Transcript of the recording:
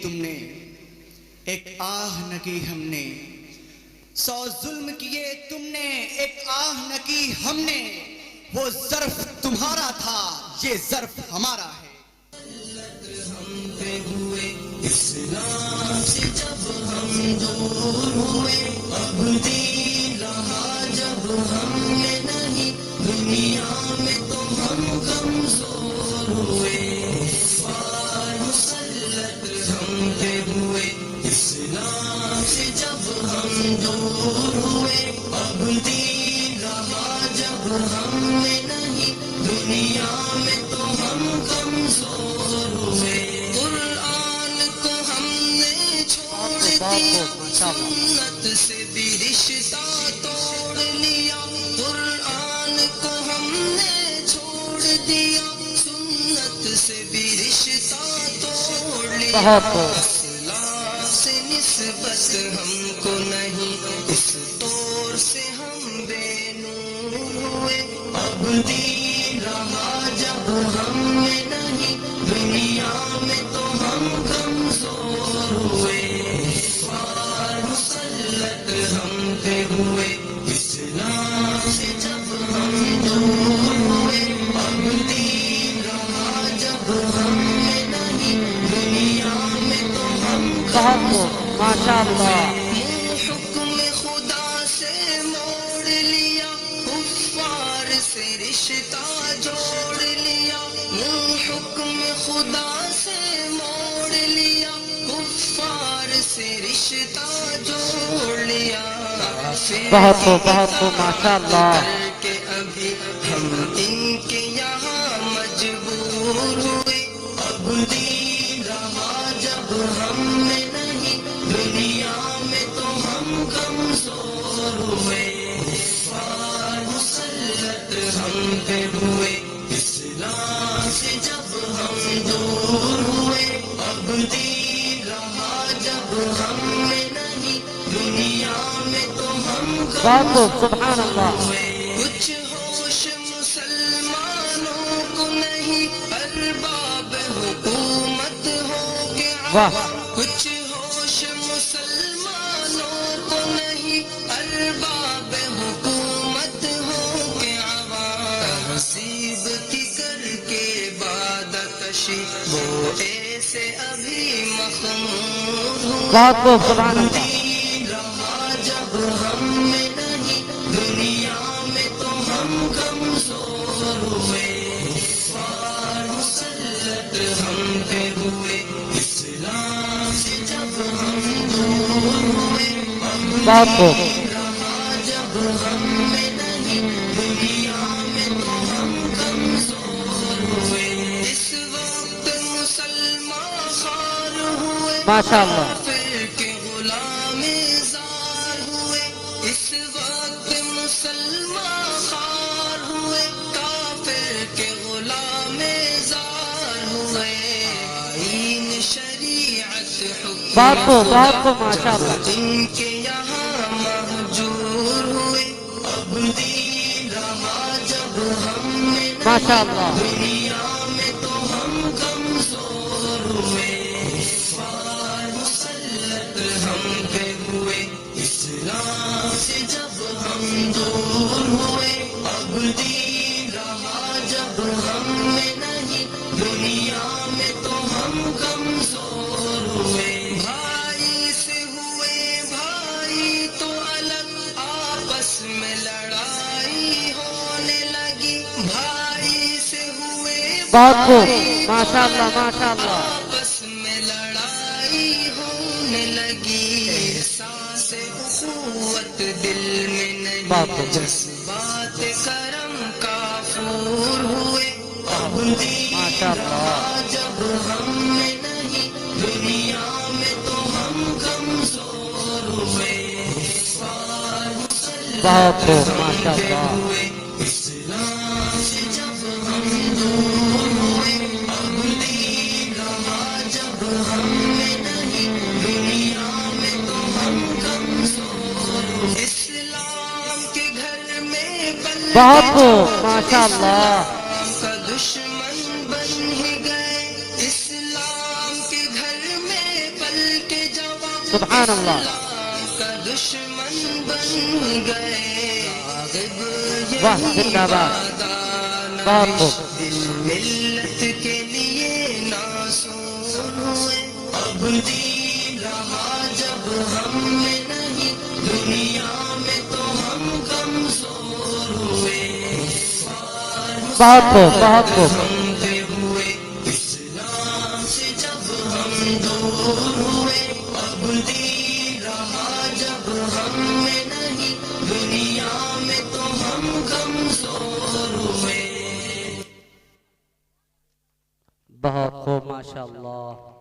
تم نے، ایک آہ نہ کی ہم نے، 100 ظلم کیے تم نے، ایک آہ نہ کی ہم نے، وہ ظرف تمہارا تھا، یہ ظرف ہمارا ہے۔ ہم پہ ہوئے اسلام سے جب ہم دور ہوئے، اب دین رہا جب ہم میں نہیں، دنیا میں تو ہم کمزور ہوئے۔ پار مسلط ہم پہ ہوئے اسلام سے جب ہم دور ہوئے، اب دین رہا جب ہم میں نہیں، دنیا میں تو ہم کمزور ہوئے۔ قرآن کو ہم نے چھوڑ دیا، سنت سے بھی رشتہ توڑ لیا۔ قرآن کو ہم نے چھوڑ دیا، سنت سے بھی رشتہ توڑ لیا۔ اسلام سے نسبت ہم کو نہیں، اس طور سے ہم بے نور ہوئے، اب دین رہا جب ہم میں نہیں، دنیا میں تو ہم کمزور ہوئے۔ پار مسلط ہم پہ ہوئے اسلام سے جب ہم دور ہوئے، اب دین رہا جب ہم میں نہیں، دنیا میں تو ہم کمزور ہوئے۔ حکم خدا سے موڑ لیا، کفار سے رشتہ جوڑ لیا۔ حکم خدا سے موڑ لیا، کفار سے رشتہ جوڑ لیا۔ ماشاءاللہ کہ ابھی ہم ان کے یہاں مجبور ہوئے، اب دین رہا جب ہم میں نہیں، دنیا میں تو ہم کمزور ہوئے۔ پار مسلط ہم پہ ہوئے اسلام سے جب ہم دور ہوئے، اب دین رہا جب ہم میں نہیں، دنیا میں تو ہم کمزور ہوئے۔ کچھ ہوش مسلمانوں کو نہیں، ارباب حکومت ہو کے عوام۔ کچھ ہوش مسلمانوں کو نہیں، ارباب حکومت ہو کے عوام۔ تہذیب کی کر کے باد کشی، وہ ایسے ابھی مخمور ہوئے، دین رہا جب ہم میں نہیں، دنیا میں تو ہم کمزور ہوئے۔ پار مسلط ہم پہ ہوئے اسلام سے جب ہم دور ہوئے، اب دین رہا جب ہم میں نہیں، دنیا میں تو ہم کمزور ہوئے۔ اس وقت مسلمان خوار ہوئے، کافر کے غلام زار ہوئے۔ اس وقت مسلمان خوار ہوئے، کافر کے غلام زار ہوئے۔ آئین شریعت حکومت ان کے یہاں مہجور ہوئے، اب دین رہا جب ہم میں نہیں، دنیا میں تو ہم کمزور ہوئے۔ پار مسلط ہم پہ ہوئے اسلام سے جب ہم دور ہوئے، اب دین رہا جب ہم میں نہیں، دنیا میں تو ہم کمزور ہوئے۔ بھائی سے ہوئے بھائی تو الگ، آپس میں لڑائی ہونے لگی۔ بھائی سے ہوئے بھائی آپس میں لڑائی ہونے لگی۔ احساس اخوت دل میں نہیں، جذبات کرم کافور ہوئے، اب دین رہا جب ہم میں نہیں، دنیا میں تو ہم کمزور ہوئے۔ پار مسلط ہم پہ ہوئے اسلام سے جب ہم دور ہوئے، اب دین رہا جب ہم میں نہیں، دنیا میں تو ہم کمزور ہوئے۔ اسلام کے گھر میں پل ماشاءاللہ کا دشمن بن ہی گئے، اسلام کے گھر میں سبحان اللہ کا دشمن بن گئے راغب واہ زندہ باد بہت خوب دل ملت کے لیے ناصور ہوئے اب دین رہا جب ہم میں نہیں دنیا میں تو ہم کمزور ہوئے بہت خوب بہت خوب ہم پہ ہوئے اسلام سے جب ہم دور ہوئے اب دین رہا جب ہم میں نہیں دنیا میں تو ہم کمزور ہوئے بہت خوب ماشاء اللہ